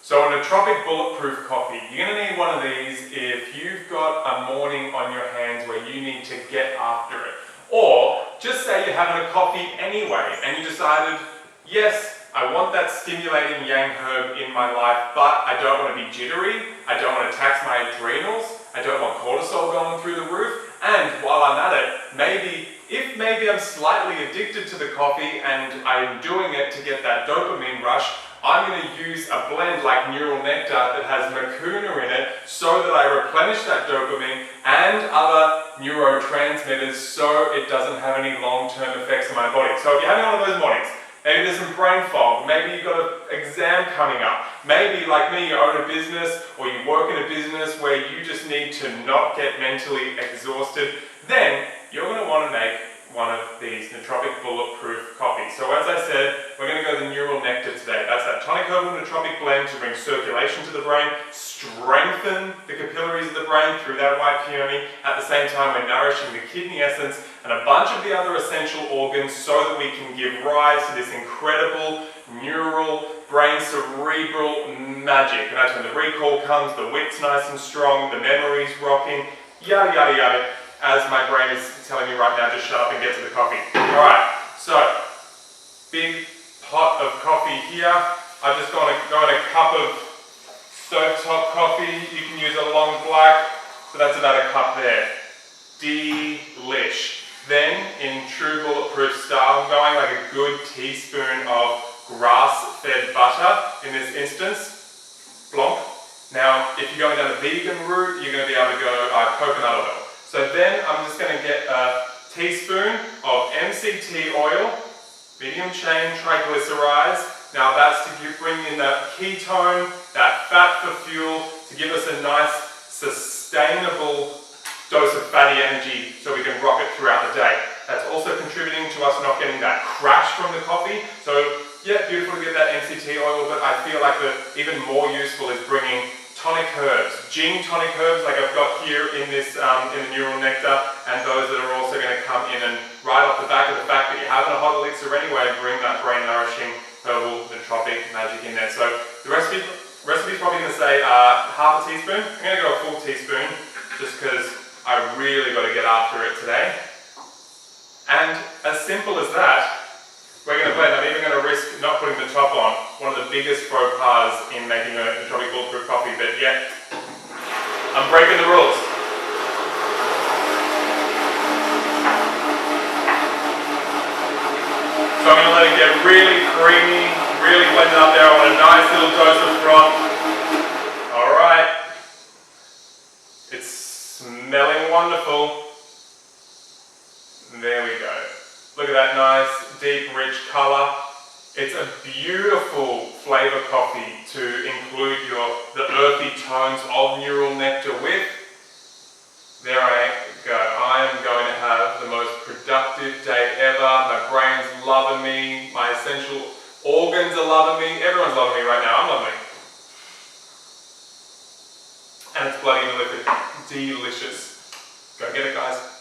So a nootropic bulletproof coffee, you're going to need one of these if you've got a morning on your hands where you need to get after it. Or just say you're having a coffee anyway and you decided, yes, I want that stimulating yang herb in my life, but I don't want to be jittery, I don't want to tax my adrenals, I don't want cortisol going through the roof, and while I'm at it, maybe I'm slightly addicted to the coffee and I'm doing it to get that dopamine rush, I'm going to use a blend like Neural Nectar that has macuna in it so that I replenish that dopamine and other neurotransmitters so it doesn't have any long-term effects on my body. So if you're having one of those mornings, maybe there's some brain fog, maybe you've got an exam coming up, maybe like me you own a business or you work in a business where you just need to not get mentally exhausted, then you're going to want to make one of these nootropic bulletproof coffees. So as I said, we're going to go the Neural Nectar today. That's that tonic herbal nootropic blend to bring circulation to the brain, strengthen the capillaries of the brain through that white peony. At the same time, we're nourishing the kidney essence and a bunch of the other essential organs so that we can give rise to this incredible neural, brain, cerebral magic. And that's when the recall comes, the wit's nice and strong, the memory's rocking, yada yada yada. As my brain is telling me right now, just shut up and get to the coffee. Alright, so big pot of coffee here. I'm just going to go in a cup of stovetop coffee. You can use a long black, so that's about a cup there. Delish. Then, in true bulletproof style, I'm going like a good teaspoon of grass-fed butter in this instance. Blonk. Now, if you're going down the vegan route, you're going to be able to go coconut oil. So then I'm just going to get a teaspoon of MCT oil, medium chain triglycerides. Now that's to bring in that ketone, that fat for fuel, to give us a nice sustainable dose of fatty energy so we can rock it throughout the day. That's also contributing to us not getting that crash from the coffee. So yeah, beautiful to get that MCT oil, but I feel like the even more useful is bringing tonic herbs, gin tonic herbs like I've got here in this in the Neural Nectar, and those that are also going to come in and right off the back of the fact that you're having a hot elixir anyway, bring that brain nourishing herbal nootropic magic in there. So the recipe's probably going to say half a teaspoon. I'm going to go a full teaspoon just because I really got to get after it today. And as simple as that, we're going to blend. I'm even going to risk not putting the top on. One of the biggest faux pas in making a nootropic bulletproof coffee, but yet I'm breaking the rules. So I'm going to let it get really creamy, really blended up there. I want a nice little dose of froth. Alright. It's smelling wonderful. There we go. Look at that nice, deep, rich colour. It's a beautiful flavour coffee to include the earthy tones of Neural Nectar with. There I go. I am going to have the most productive day ever. My brain's loving me. My essential organs are loving me. Everyone's loving me right now. I'm loving it. And it's bloody delicious. Go get it, guys.